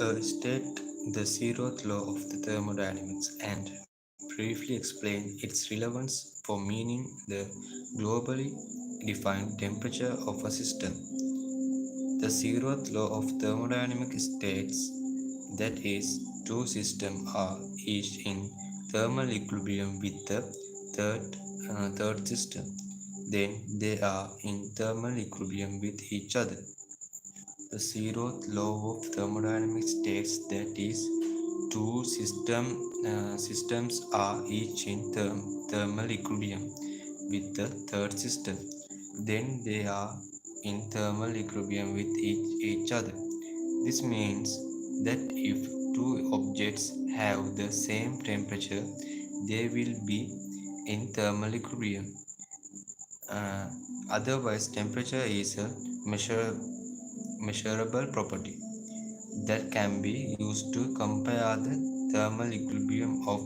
State the zeroth law of the thermodynamics and briefly explain its relevance for meaning the globally defined temperature of a system. The zeroth law of thermodynamics states that is, two systems are each in thermal equilibrium with the third system, then they are in thermal equilibrium with each other. The zeroth law of thermodynamics states that is, systems are each in thermal equilibrium with the third system. Then they are in thermal equilibrium with each other. This means that if two objects have the same temperature, they will be in thermal equilibrium. Uh, Otherwise, temperature is a measurable property that can be used to compare the thermal equilibrium of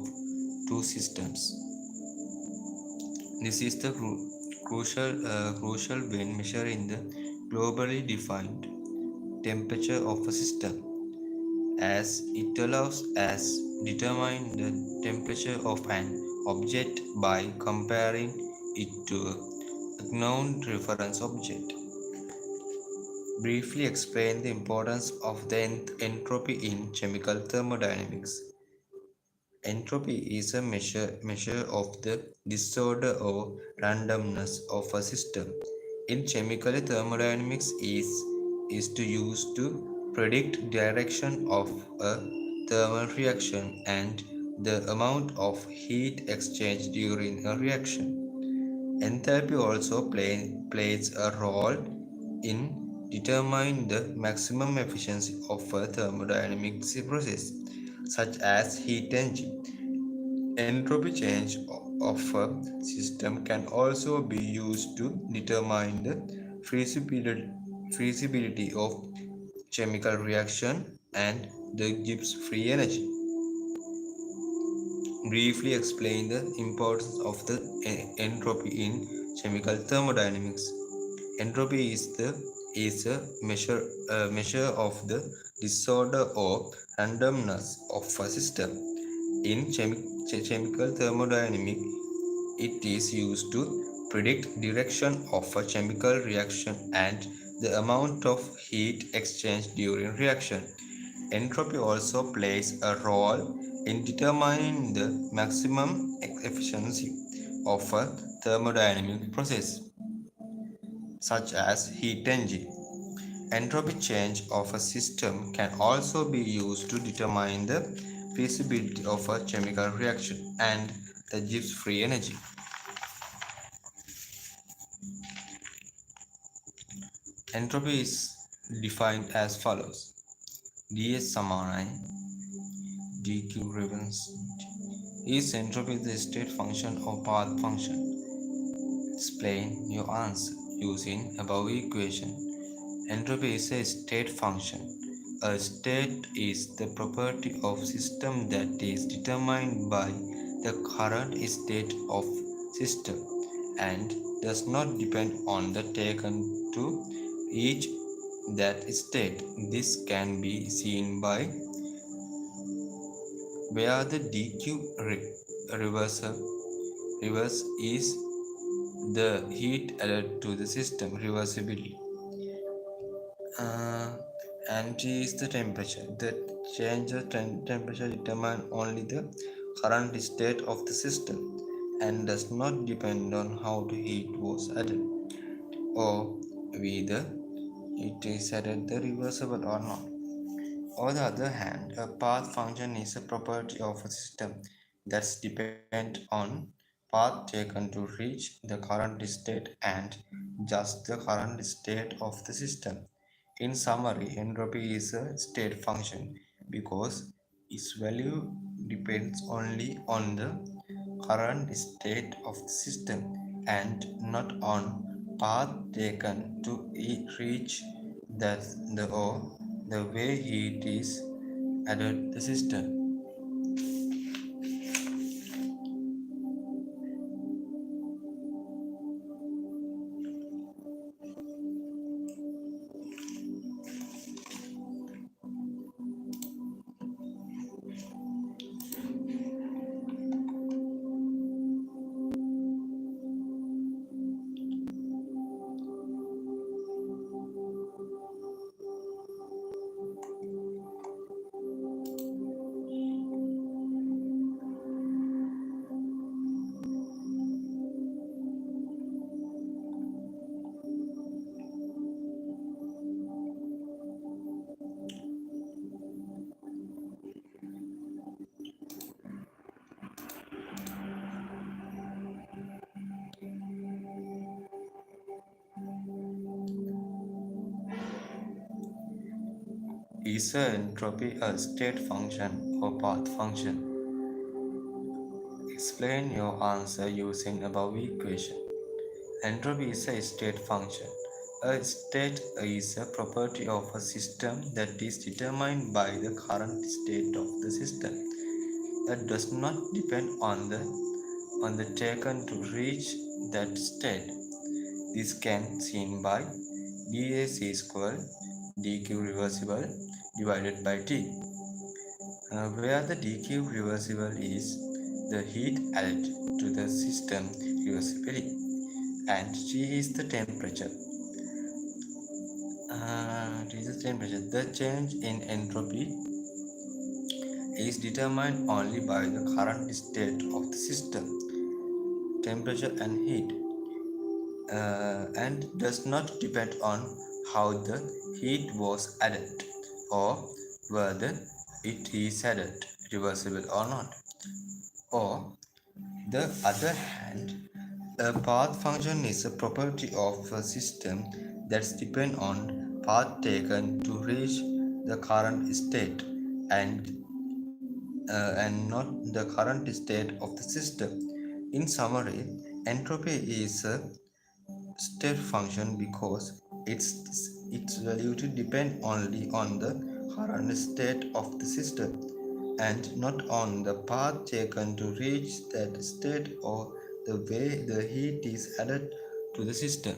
two systems. This is the crucial when measuring the globally defined temperature of a system, as it allows us determine the temperature of an object by comparing it to a known reference object. Briefly explain the importance of the entropy in chemical thermodynamics. Entropy is a measure of the disorder or randomness of a system. In chemical thermodynamics is to use to predict direction of a thermal reaction and the amount of heat exchanged during a reaction. Enthalpy also plays a role in determining the maximum efficiency of a thermodynamic process, such as heat engine. Entropy change of a system can also be used to determine the feasibility of chemical reaction and the Gibbs free energy. Briefly explain the importance of the entropy in chemical thermodynamics. Entropy is a measure of the disorder or randomness of a system. In chemical thermodynamics, it is used to predict direction of a chemical reaction and the amount of heat exchanged during reaction. Entropy also plays a role in determining the maximum efficiency of a thermodynamic process, such as heat engine. Entropy change of a system can also be used to determine the feasibility of a chemical reaction and the Gibbs free energy. Entropy is defined as follows: ds സമാനമായി dq reference. Is entropy the state function or path function? Explain your answer using above equation. Entropy is a state function. A state is the property of system that is determined by the current state of system and does not depend on the taken to each that state. This can be seen by where the dq reverse is the heat added to the system reversibility. uh, and T is the temperature. The change of temperature determines only the current state of the system and does not depend on how the heat was added or whether it is added the reversible or not. On the other hand, a path function is a property of a system that depends on path taken to reach the current state and just the current state of the system. In summary, entropy is a state function because its value depends only on the current state of the system and not on path taken to reach that the or the way heat is added the system. Is entropy a state function or path function? Explain your answer using above equation. Entropy is a state function. A state is a property of a system that is determined by the current state of the system. That does not depend on the taken to reach that state. This can seen by dAc square dq reversible divided by t, where the dq reversible is the heat added to the system reversibly and T is the temperature. T is the temperature. The change in entropy is determined only by the current state of the system, temperature and heat, and does not depend on how the heat was added or whether it is added, reversible or not. Or the other hand, a path function is a property of a system that depends on path taken to reach the current state and not the current state of the system. In summary, entropy is a state function because its value to depend only on the current state of the system and not on the path taken to reach that state or the way the heat is added to the system.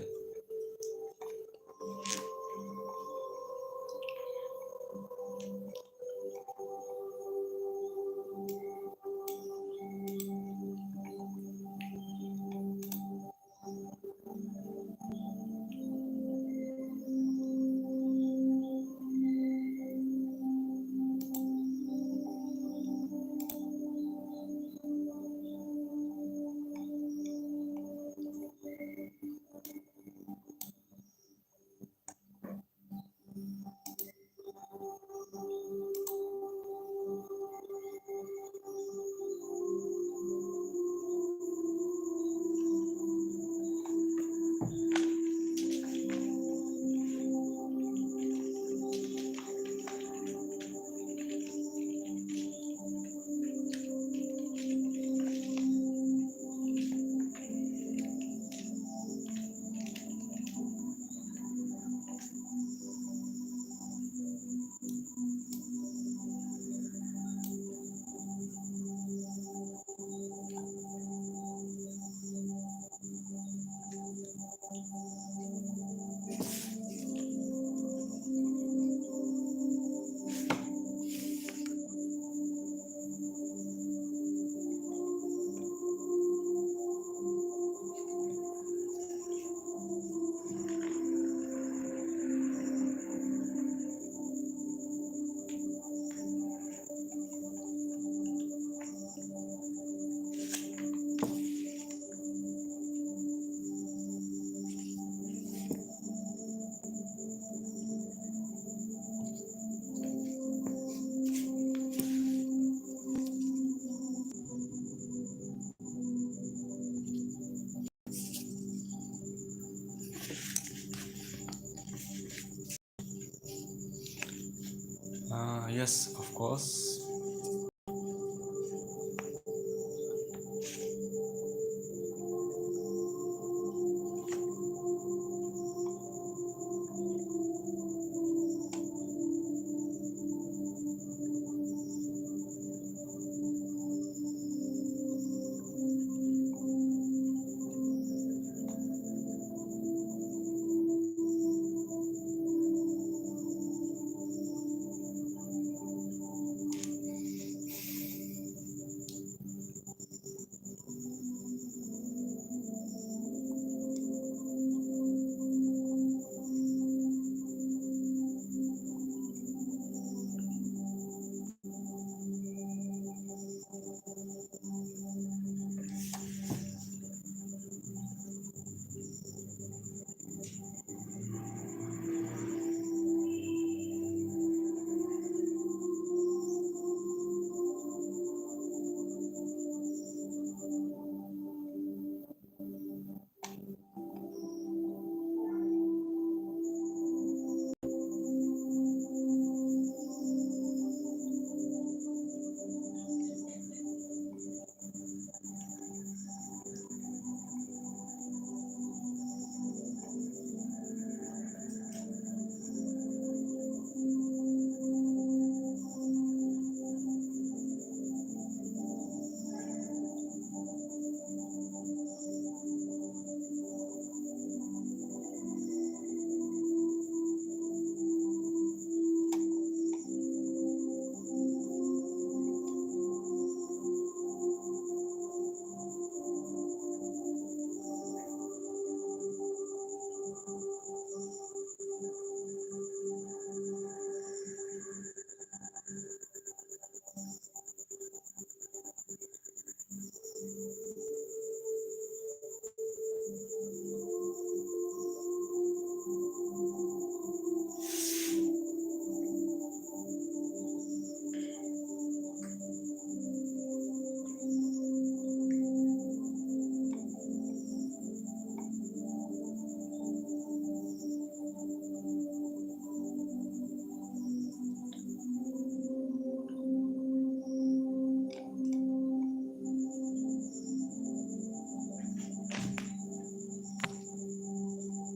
Yes, of course.